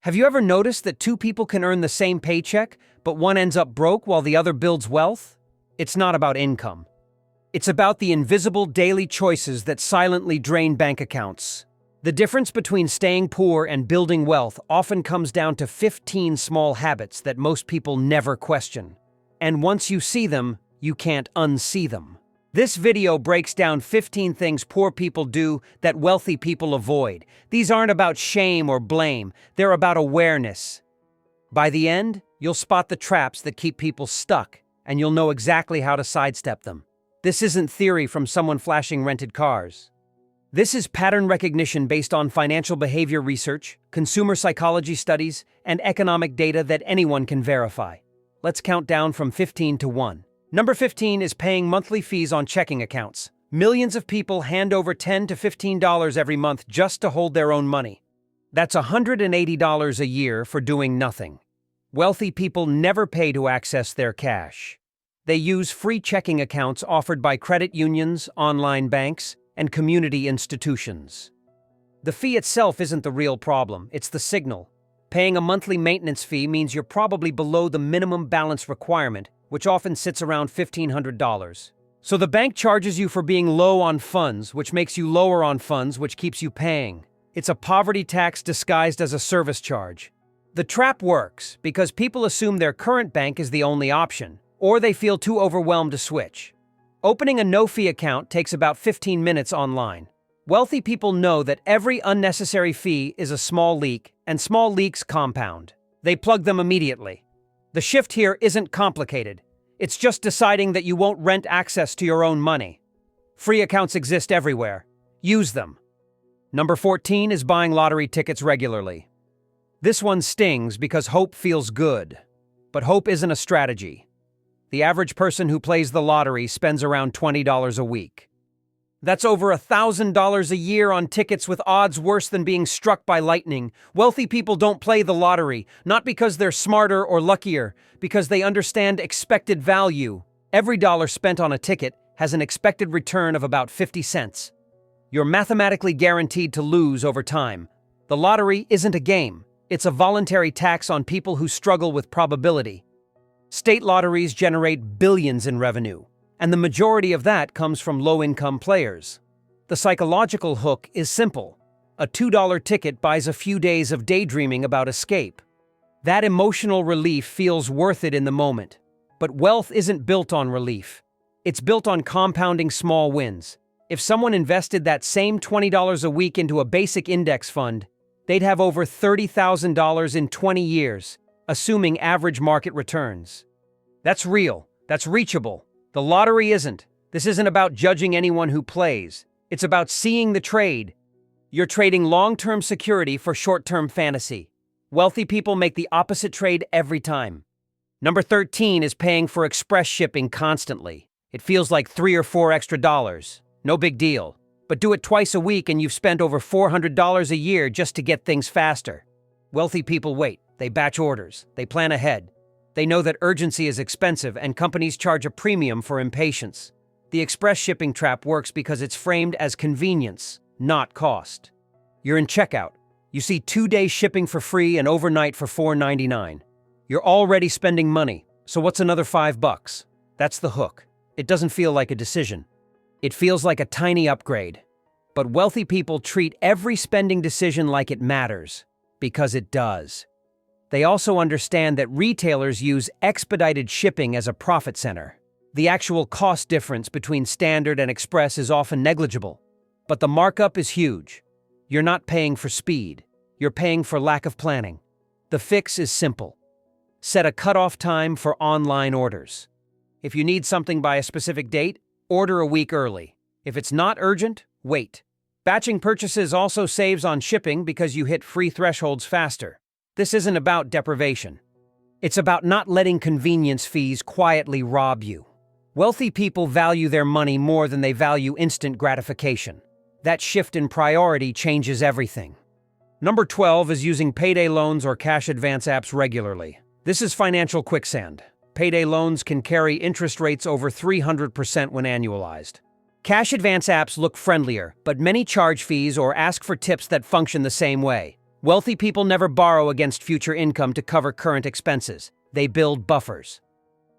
Have you ever noticed that two people can earn the same paycheck, but one ends up broke while the other builds wealth? It's not about income. It's about the invisible daily choices that silently drain bank accounts. The difference between staying poor and building wealth often comes down to 15 small habits that most people never question. And once you see them, you can't unsee them. This video breaks down 15 things poor people do that wealthy people avoid. These aren't about shame or blame, they're about awareness. By the end, you'll spot the traps that keep people stuck, and you'll know exactly how to sidestep them. This isn't theory from someone flashing rented cars. This is pattern recognition based on financial behavior research, consumer psychology studies, and economic data that anyone can verify. Let's count down from 15 to 1. Number 15 is paying monthly fees on checking accounts. Millions of people hand over $10 to $15 every month just to hold their own money. That's $180 a year for doing nothing. Wealthy people never pay to access their cash. They use free checking accounts offered by credit unions, online banks, and community institutions. The fee itself isn't the real problem, it's the signal. Paying a monthly maintenance fee means you're probably below the minimum balance requirement, which often sits around $1,500. So the bank charges you for being low on funds, which makes you lower on funds, which keeps you paying. It's a poverty tax disguised as a service charge. The trap works because people assume their current bank is the only option, or they feel too overwhelmed to switch. Opening a no-fee account takes about 15 minutes online. Wealthy people know that every unnecessary fee is a small leak, and small leaks compound. They plug them immediately. The shift here isn't complicated. It's just deciding that you won't rent access to your own money. Free accounts exist everywhere. Use them. Number 14 is buying lottery tickets regularly. This one stings because hope feels good. But hope isn't a strategy. The average person who plays the lottery spends around $20 a week. That's over $1,000 a year on tickets with odds worse than being struck by lightning. Wealthy people don't play the lottery, not because they're smarter or luckier, because they understand expected value. Every dollar spent on a ticket has an expected return of about 50 cents. You're mathematically guaranteed to lose over time. The lottery isn't a game. It's a voluntary tax on people who struggle with probability. State lotteries generate billions in revenue, and the majority of that comes from low-income players. The psychological hook is simple. A $2 ticket buys a few days of daydreaming about escape. That emotional relief feels worth it in the moment. But wealth isn't built on relief. It's built on compounding small wins. If someone invested that same $20 a week into a basic index fund, they'd have over $30,000 in 20 years, assuming average market returns. That's real. That's reachable. The lottery isn't. This isn't about judging anyone who plays. It's about seeing the trade. You're trading long-term security for short-term fantasy. Wealthy people make the opposite trade every time. Number 13 is paying for express shipping constantly. It feels like $3 or $4 extra. No big deal. But do it twice a week and you've spent over $400 a year just to get things faster. Wealthy people wait. They batch orders. They plan ahead. They know that urgency is expensive and companies charge a premium for impatience. The express shipping trap works because it's framed as convenience, not cost. You're in checkout. You see 2-day shipping for free and overnight for $4.99. You're already spending money, so what's another $5? That's the hook. It doesn't feel like a decision. It feels like a tiny upgrade. But wealthy people treat every spending decision like it matters, because it does. They also understand that retailers use expedited shipping as a profit center. The actual cost difference between standard and express is often negligible, but the markup is huge. You're not paying for speed. You're paying for lack of planning. The fix is simple. Set a cutoff time for online orders. If you need something by a specific date, order a week early. If it's not urgent, wait. Batching purchases also saves on shipping because you hit free thresholds faster. This isn't about deprivation. It's about not letting convenience fees quietly rob you. Wealthy people value their money more than they value instant gratification. That shift in priority changes everything. Number 12 is using payday loans or cash advance apps regularly. This is financial quicksand. Payday loans can carry interest rates over 300% when annualized. Cash advance apps look friendlier, but many charge fees or ask for tips that function the same way. Wealthy people never borrow against future income to cover current expenses. They build buffers.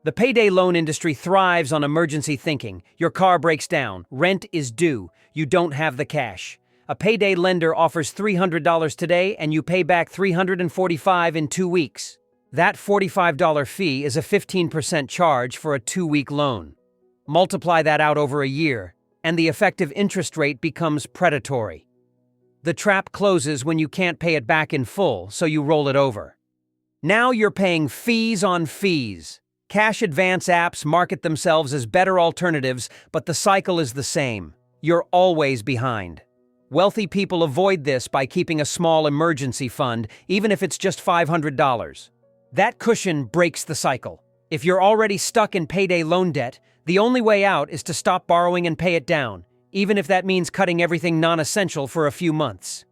The payday loan industry thrives on emergency thinking. Your car breaks down, rent is due, you don't have the cash. A payday lender offers $300 today and you pay back $345 in 2 weeks. That $45 fee is a 15% charge for a 2-week loan. Multiply that out over a year, and the effective interest rate becomes predatory. The trap closes when you can't pay it back in full, so you roll it over. Now you're paying fees on fees. Cash advance apps market themselves as better alternatives, but the cycle is the same. You're always behind. Wealthy people avoid this by keeping a small emergency fund, even if it's just $500. That cushion breaks the cycle. If you're already stuck in payday loan debt, the only way out is to stop borrowing and pay it down, even if that means cutting everything non-essential for a few months.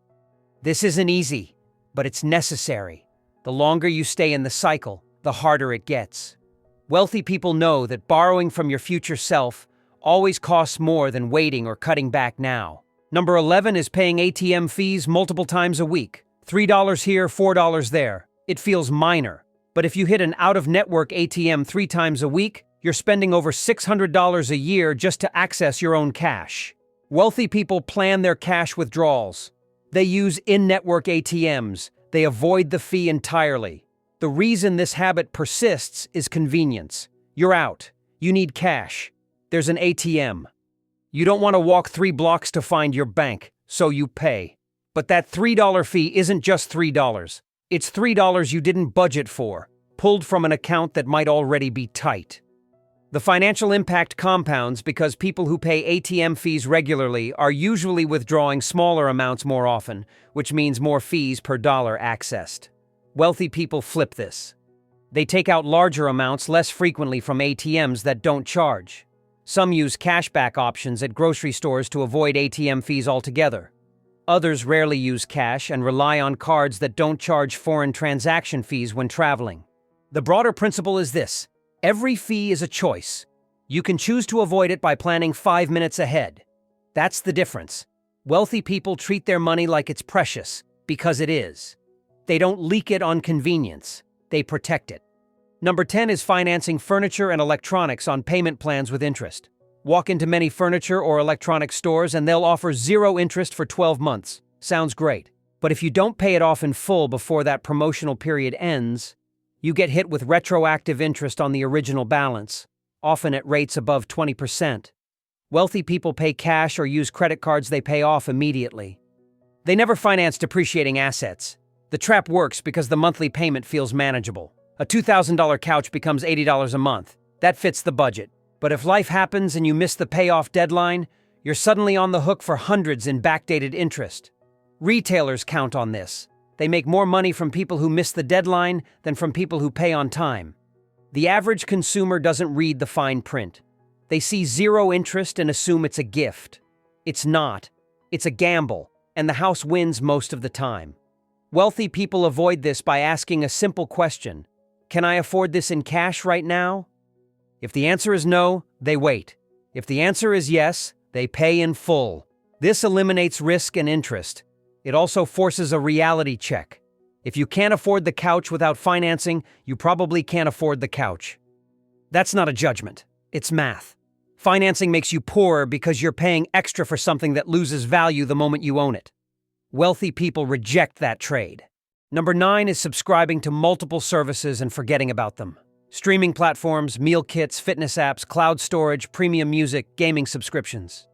This isn't easy, but it's necessary. The longer you stay in the cycle, the harder it gets. Wealthy people know that borrowing from your future self always costs more than waiting or cutting back now. Number 11 is paying ATM fees multiple times a week. $3 here, $4 there. It feels minor. But if you hit an out-of-network ATM 3 times a week, you're spending over $600 a year just to access your own cash. Wealthy people plan their cash withdrawals. They use in-network ATMs. They avoid the fee entirely. The reason this habit persists is convenience. You're out. You need cash. There's an ATM. You don't want to walk 3 blocks to find your bank, so you pay. But that $3 fee isn't just $3. It's $3 you didn't budget for, pulled from an account that might already be tight. The financial impact compounds because people who pay ATM fees regularly are usually withdrawing smaller amounts more often, which means more fees per dollar accessed. Wealthy people flip this. They take out larger amounts less frequently from ATMs that don't charge. Some use cashback options at grocery stores to avoid ATM fees altogether. Others rarely use cash and rely on cards that don't charge foreign transaction fees when traveling. The broader principle is this: every fee is a choice. You can choose to avoid it by planning 5 minutes ahead. That's the difference. Wealthy people treat their money like it's precious, because it is. They don't leak it on convenience. They protect it. Number 10 is financing furniture and electronics on payment plans with interest. Walk into many furniture or electronics stores and they'll offer 0 interest for 12 months. Sounds great. But if you don't pay it off in full before that promotional period ends, you get hit with retroactive interest on the original balance, often at rates above 20%. Wealthy people pay cash or use credit cards they pay off immediately. They never finance depreciating assets. The trap works because the monthly payment feels manageable. A $2,000 couch becomes $80 a month. That fits the budget. But if life happens and you miss the payoff deadline, you're suddenly on the hook for hundreds in backdated interest. Retailers count on this. They make more money from people who miss the deadline than from people who pay on time. The average consumer doesn't read the fine print. They see 0 interest and assume it's a gift. It's not. It's a gamble, and the house wins most of the time. Wealthy people avoid this by asking a simple question: can I afford this in cash right now? If the answer is no, they wait. If the answer is yes, they pay in full. This eliminates risk and interest. It also forces a reality check. If you can't afford the couch without financing, you probably can't afford the couch. That's not a judgment. It's math. Financing makes you poorer because you're paying extra for something that loses value the moment you own it. Wealthy people reject that trade. Number 9 is subscribing to multiple services and forgetting about them. Streaming platforms, meal kits, fitness apps, cloud storage, premium music, gaming subscriptions.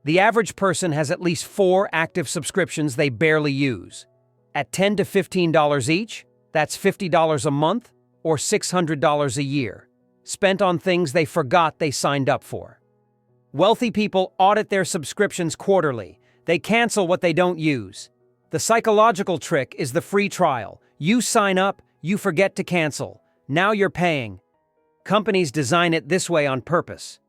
The average person has at least 4 active subscriptions they barely use. At $10 to $15 each, that's $50 a month or $600 a year, spent on things they forgot they signed up for. Wealthy people audit their subscriptions quarterly. They cancel what they don't use. The psychological trick is the free trial. You sign up, you forget to cancel. Now you're paying. Companies design it this way on purpose.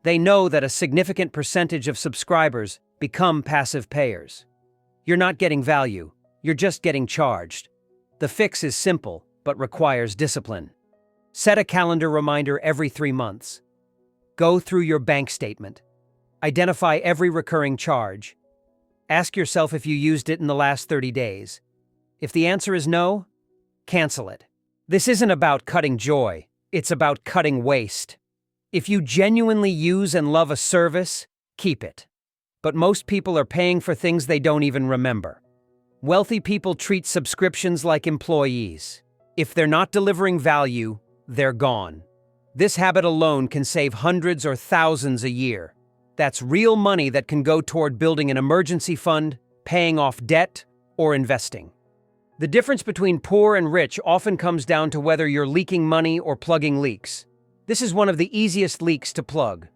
They know that a significant percentage of subscribers become passive payers. You're not getting value, you're just getting charged. The fix is simple, but requires discipline. Set a calendar reminder every 3 months. Go through your bank statement. Identify every recurring charge. Ask yourself if you used it in the last 30 days. If the answer is no, cancel it. This isn't about cutting joy, it's about cutting waste. If you genuinely use and love a service, keep it. But most people are paying for things they don't even remember. Wealthy people treat subscriptions like employees. If they're not delivering value, they're gone. This habit alone can save hundreds or thousands a year. That's real money that can go toward building an emergency fund, paying off debt, or investing. The difference between poor and rich often comes down to whether you're leaking money or plugging leaks. This is one of the easiest leaks to plug.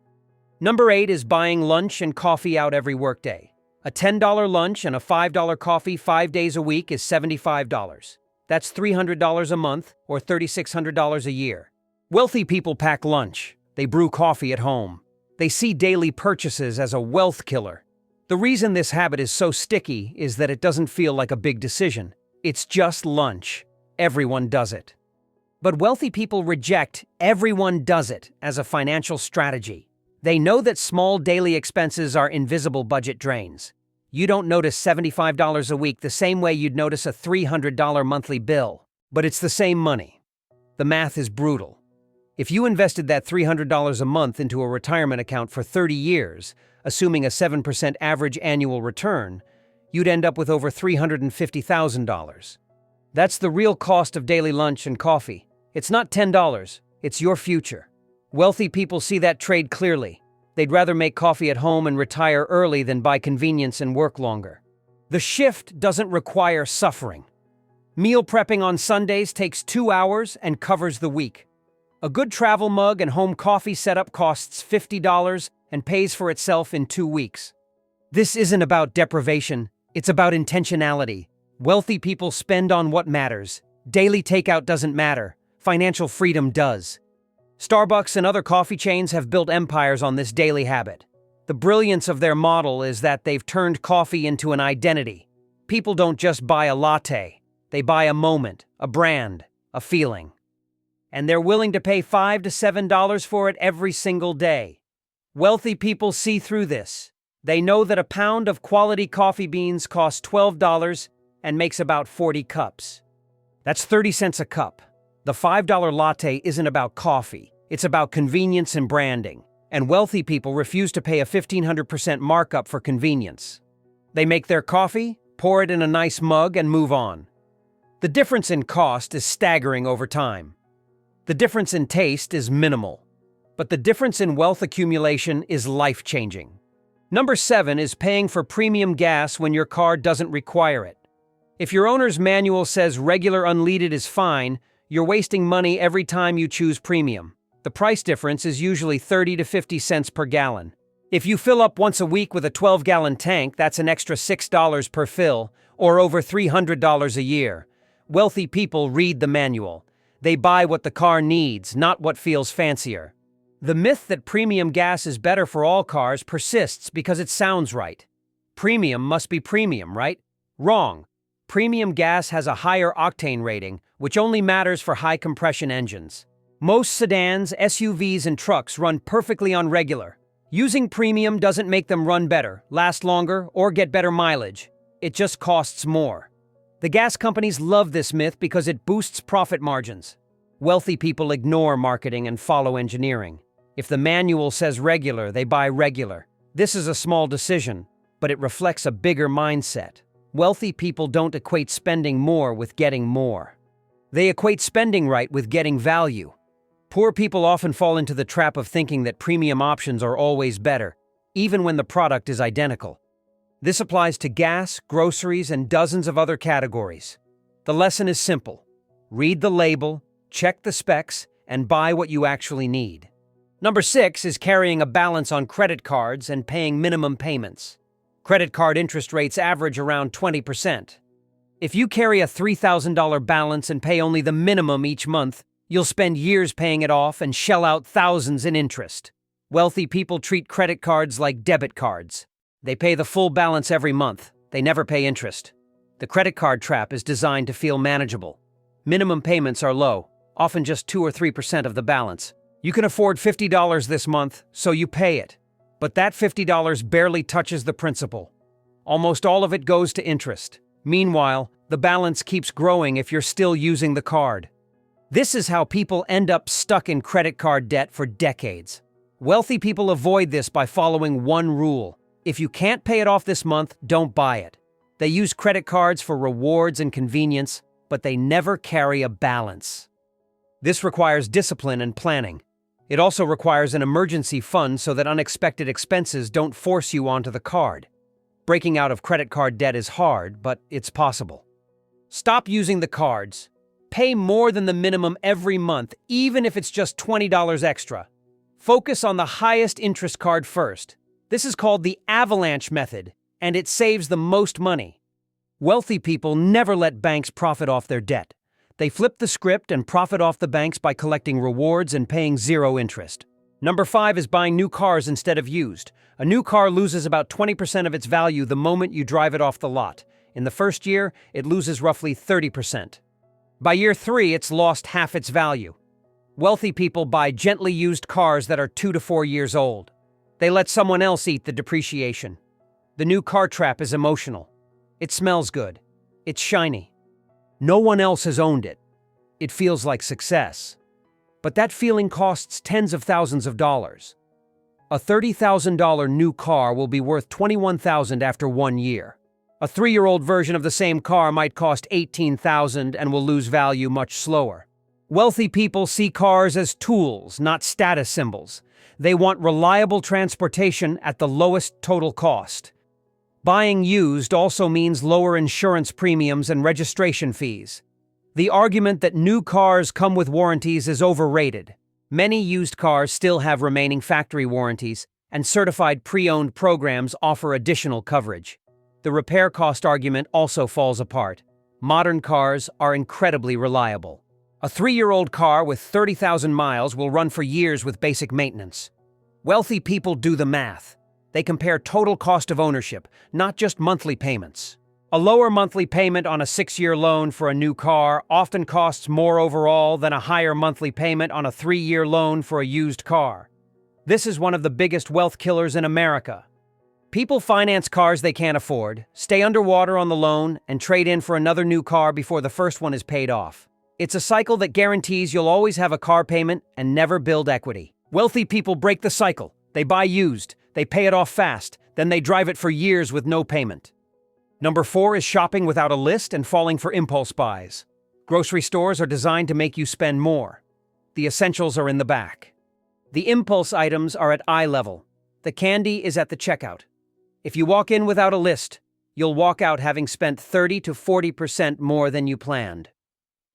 Number 8 is buying lunch and coffee out every workday. A $10 lunch and a $5 coffee 5 days a week is $75. That's $300 a month or $3,600 a year. Wealthy people pack lunch. They brew coffee at home. They see daily purchases as a wealth killer. The reason this habit is so sticky is that it doesn't feel like a big decision. It's just lunch. Everyone does it. But wealthy people reject "everyone does it" as a financial strategy. They know that small daily expenses are invisible budget drains. You don't notice $75 a week the same way you'd notice a $300 monthly bill. But it's the same money. The math is brutal. If you invested that $300 a month into a retirement account for 30 years, assuming a 7% average annual return, you'd end up with over $350,000. That's the real cost of daily lunch and coffee. It's not $10, it's your future. Wealthy people see that trade clearly. They'd rather make coffee at home and retire early than buy convenience and work longer. The shift doesn't require suffering. Meal prepping on Sundays takes 2 hours and covers the week. A good travel mug and home coffee setup costs $50 and pays for itself in 2 weeks. This isn't about deprivation, it's about intentionality. Wealthy people spend on what matters. Daily takeout doesn't matter. Financial freedom does. Starbucks and other coffee chains have built empires on this daily habit. The brilliance of their model is that they've turned coffee into an identity. People don't just buy a latte. They buy a moment, a brand, a feeling. And they're willing to pay $5 to $7 for it every single day. Wealthy people see through this. They know that a pound of quality coffee beans costs $12 and makes about 40 cups. That's 30 cents a cup. The $5 latte isn't about coffee. It's about convenience and branding. And wealthy people refuse to pay a 1,500% markup for convenience. They make their coffee, pour it in a nice mug, and move on. The difference in cost is staggering over time. The difference in taste is minimal. But the difference in wealth accumulation is life-changing. Number 7 is paying for premium gas when your car doesn't require it. If your owner's manual says regular unleaded is fine, you're wasting money every time you choose premium. The price difference is usually 30 to 50 cents per gallon. If you fill up once a week with a 12-gallon tank, that's an extra $6 per fill, or over $300 a year. Wealthy people read the manual. They buy what the car needs, not what feels fancier. The myth that premium gas is better for all cars persists because it sounds right. Premium must be premium, right? Wrong. Premium gas has a higher octane rating, which only matters for high-compression engines. Most sedans, SUVs, and trucks run perfectly on regular. Using premium doesn't make them run better, last longer, or get better mileage. It just costs more. The gas companies love this myth because it boosts profit margins. Wealthy people ignore marketing and follow engineering. If the manual says regular, they buy regular. This is a small decision, but it reflects a bigger mindset. Wealthy people don't equate spending more with getting more. They equate spending right with getting value. Poor people often fall into the trap of thinking that premium options are always better, even when the product is identical. This applies to gas, groceries, and dozens of other categories. The lesson is simple. Read the label, check the specs, and buy what you actually need. Number 6 is carrying a balance on credit cards and paying minimum payments. Credit card interest rates average around 20%. If you carry a $3,000 balance and pay only the minimum each month, you'll spend years paying it off and shell out thousands in interest. Wealthy people treat credit cards like debit cards. They pay the full balance every month. They never pay interest. The credit card trap is designed to feel manageable. Minimum payments are low, often just 2 or 3% of the balance. You can afford $50 this month, so you pay it. But that $50 barely touches the principal. Almost all of it goes to interest. Meanwhile, the balance keeps growing if you're still using the card. This is how people end up stuck in credit card debt for decades. Wealthy people avoid this by following one rule. If you can't pay it off this month, don't buy it. They use credit cards for rewards and convenience, but they never carry a balance. This requires discipline and planning. It also requires an emergency fund so that unexpected expenses don't force you onto the card. Breaking out of credit card debt is hard, but it's possible. Stop using the cards. Pay more than the minimum every month, even if it's just $20 extra. Focus on the highest interest card first. This is called the avalanche method, and it saves the most money. Wealthy people never let banks profit off their debt. They flip the script and profit off the banks by collecting rewards and paying zero interest. Number 5 is buying new cars instead of used. A new car loses about 20% of its value the moment you drive it off the lot. In the first year, it loses roughly 30%. By year 3, it's lost half its value. Wealthy people buy gently used cars that are 2 to 4 years old. They let someone else eat the depreciation. The new car trap is emotional. It smells good. It's shiny. No one else has owned it. It feels like success. But that feeling costs tens of thousands of dollars. A $30,000 new car will be worth $21,000 after 1 year. A 3-year-old version of the same car might cost $18,000 and will lose value much slower. Wealthy people see cars as tools, not status symbols. They want reliable transportation at the lowest total cost. Buying used also means lower insurance premiums and registration fees. The argument that new cars come with warranties is overrated. Many used cars still have remaining factory warranties, and certified pre-owned programs offer additional coverage. The repair cost argument also falls apart. Modern cars are incredibly reliable. A 3-year-old car with 30,000 miles will run for years with basic maintenance. Wealthy people do the math. They compare total cost of ownership, not just monthly payments. A lower monthly payment on a 6-year loan for a new car often costs more overall than a higher monthly payment on a 3-year loan for a used car. This is one of the biggest wealth killers in America. People finance cars they can't afford, stay underwater on the loan, and trade in for another new car before the first one is paid off. It's a cycle that guarantees you'll always have a car payment and never build equity. Wealthy people break the cycle. They buy used, they pay it off fast, then they drive it for years with no payment. Number 4 is shopping without a list and falling for impulse buys. Grocery stores are designed to make you spend more. The essentials are in the back. The impulse items are at eye level. The candy is at the checkout. If you walk in without a list, you'll walk out having spent 30 to 40% more than you planned.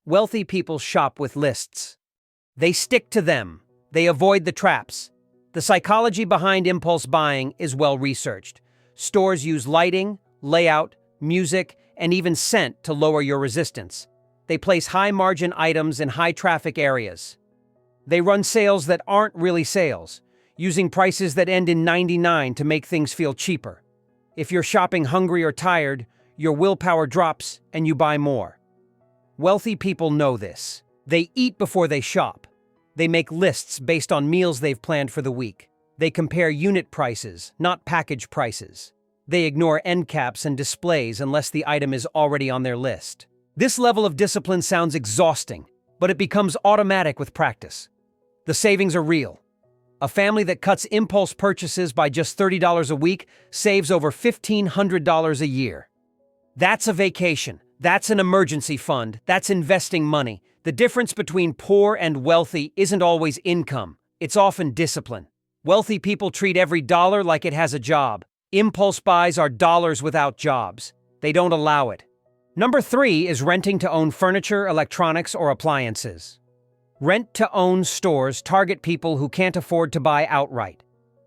Wealthy people shop with lists. They stick to them. They avoid the traps. The psychology behind impulse buying is well researched. Stores use lighting, layout, music, and even scent to lower your resistance. They place high-margin items in high-traffic areas. They run sales that aren't really sales, using prices that end in 99 to make things feel cheaper. If you're shopping hungry or tired, your willpower drops and you buy more. Wealthy people know this. They eat before they shop. They make lists based on meals they've planned for the week. They compare unit prices, not package prices. They ignore end caps and displays unless the item is already on their list. This level of discipline sounds exhausting, but it becomes automatic with practice. The savings are real. A family that cuts impulse purchases by just $30 a week saves over $1,500 a year. That's a vacation. That's an emergency fund. That's investing money. The difference between poor and wealthy isn't always income. It's often discipline. Wealthy people treat every dollar like it has a job. Impulse buys are dollars without jobs. They don't allow it. Number 3 is renting to own furniture, electronics, or appliances. Rent-to-own stores target people who can't afford to buy outright.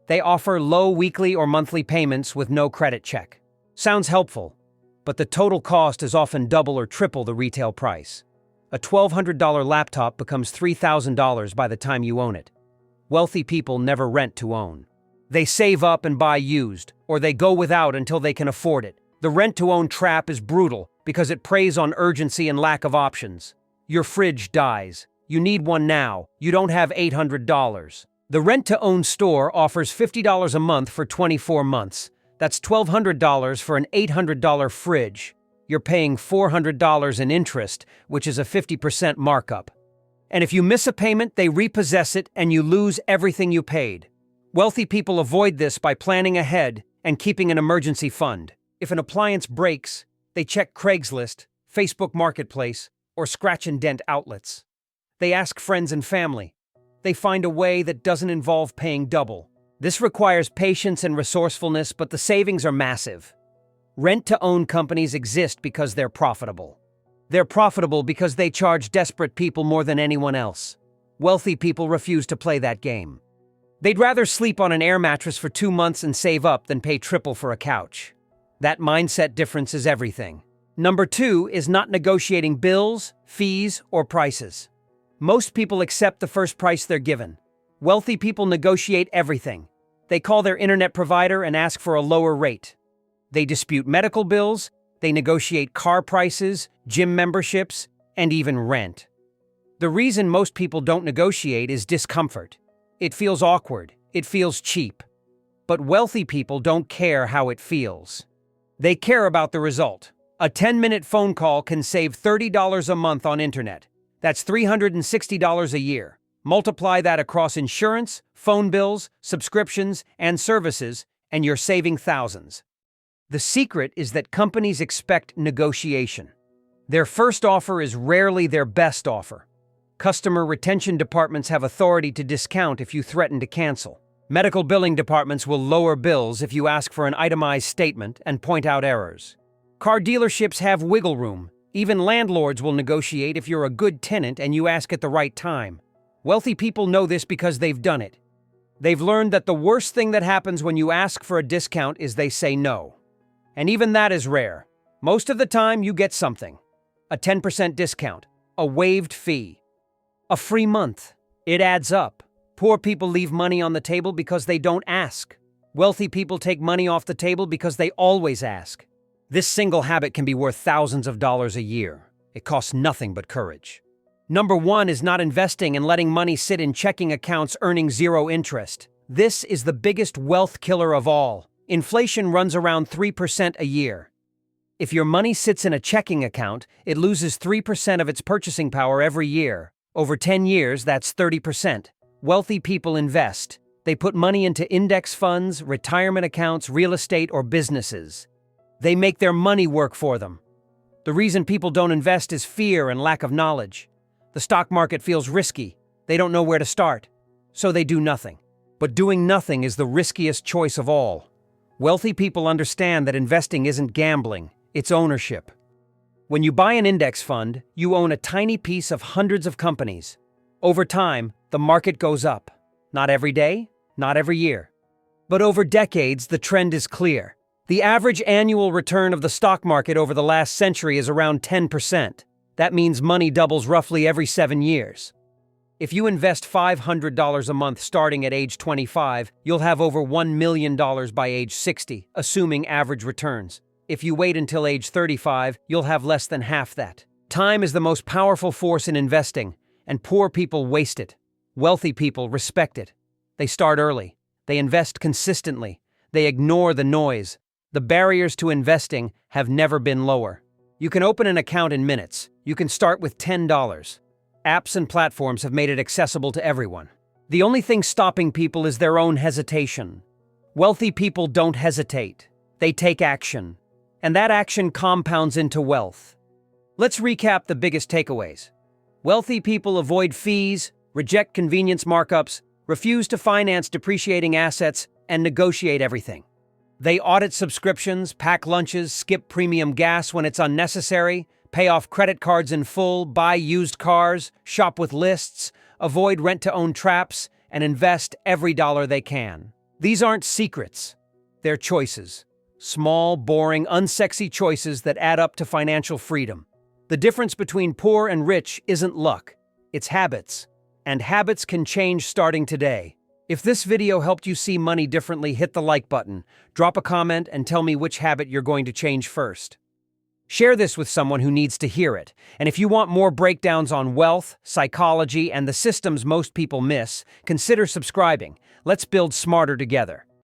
They offer low weekly or monthly payments with no credit check. Sounds helpful, but the total cost is often double or triple the retail price. A $1,200 laptop becomes $3,000 by the time you own it. Wealthy people never rent to own. They save up and buy used, or they go without until they can afford it. The rent-to-own trap is brutal because it preys on urgency and lack of options. Your fridge dies. You need one now. You don't have $800. The rent-to-own store offers $50 a month for 24 months. That's $1,200 for an $800 fridge. you're paying $400 in interest, which is a 50% markup. And if you miss a payment, they repossess it and you lose everything you paid. Wealthy people avoid this by planning ahead and keeping an emergency fund. If an appliance breaks, they check Craigslist, Facebook Marketplace, or scratch and dent outlets. They ask friends and family. They find a way that doesn't involve paying double. This requires patience and resourcefulness, but the savings are massive. Rent-to-own companies exist because they're profitable. They're profitable because they charge desperate people more than anyone else. Wealthy people refuse to play that game. They'd rather sleep on an air mattress for 2 months and save up than pay triple for a couch. That mindset difference is everything. Number 2 is not negotiating bills, fees, or prices. Most people accept the first price they're given. Wealthy people negotiate everything. They call their internet provider and ask for a lower rate. They dispute medical bills, they negotiate car prices, gym memberships, and even rent. The reason most people don't negotiate is discomfort. It feels awkward, it feels cheap. But wealthy people don't care how it feels. They care about the result. A 10-minute phone call can save $30 a month on internet. That's $360 a year. Multiply that across insurance, phone bills, subscriptions, and services, and you're saving thousands. The secret is that companies expect negotiation. Their first offer is rarely their best offer. Customer retention departments have authority to discount if you threaten to cancel. Medical billing departments will lower bills if you ask for an itemized statement and point out errors. Car dealerships have wiggle room. Even landlords will negotiate if you're a good tenant and you ask at the right time. Wealthy people know this because they've done it. They've learned that the worst thing that happens when you ask for a discount is they say no. And even that is rare. Most of the time, you get something. A 10% discount, a waived fee, a free month. It adds up. Poor people leave money on the table because they don't ask. Wealthy people take money off the table because they always ask. This single habit can be worth thousands of dollars a year. It costs nothing but courage. Number 1 is not investing and letting money sit in checking accounts earning zero interest. This is the biggest wealth killer of all. Inflation runs around 3% a year. If your money sits in a checking account, it loses 3% of its purchasing power every year. Over 10 years, that's 30%. Wealthy people invest. They put money into index funds, retirement accounts, real estate, or businesses. They make their money work for them. The reason people don't invest is fear and lack of knowledge. The stock market feels risky. They don't know where to start. So they do nothing. But doing nothing is the riskiest choice of all. Wealthy people understand that investing isn't gambling, it's ownership. When you buy an index fund, you own a tiny piece of hundreds of companies. Over time, the market goes up. Not every day, not every year. But over decades, the trend is clear. The average annual return of the stock market over the last century is around 10%. That means money doubles roughly every 7 years. If you invest $500 a month starting at age 25, you'll have over $1 million by age 60, assuming average returns. If you wait until age 35, you'll have less than half that. Time is the most powerful force in investing, and poor people waste it. Wealthy people respect it. They start early. They invest consistently. They ignore the noise. The barriers to investing have never been lower. You can open an account in minutes. You can start with $10. Apps and platforms have made it accessible to everyone. The only thing stopping people is their own hesitation. Wealthy people don't hesitate. They take action. And that action compounds into wealth. Let's recap the biggest takeaways. Wealthy people avoid fees, reject convenience markups, refuse to finance depreciating assets, and negotiate everything. They audit subscriptions, pack lunches, skip premium gas when it's unnecessary, pay off credit cards in full, buy used cars, shop with lists, avoid rent-to-own traps, and invest every dollar they can. These aren't secrets. They're choices. Small, boring, unsexy choices that add up to financial freedom. The difference between poor and rich isn't luck. It's habits. And habits can change starting today. If this video helped you see money differently, hit the like button, drop a comment, and tell me which habit you're going to change first. Share this with someone who needs to hear it. And if you want more breakdowns on wealth, psychology, and the systems most people miss, consider subscribing. Let's build smarter together.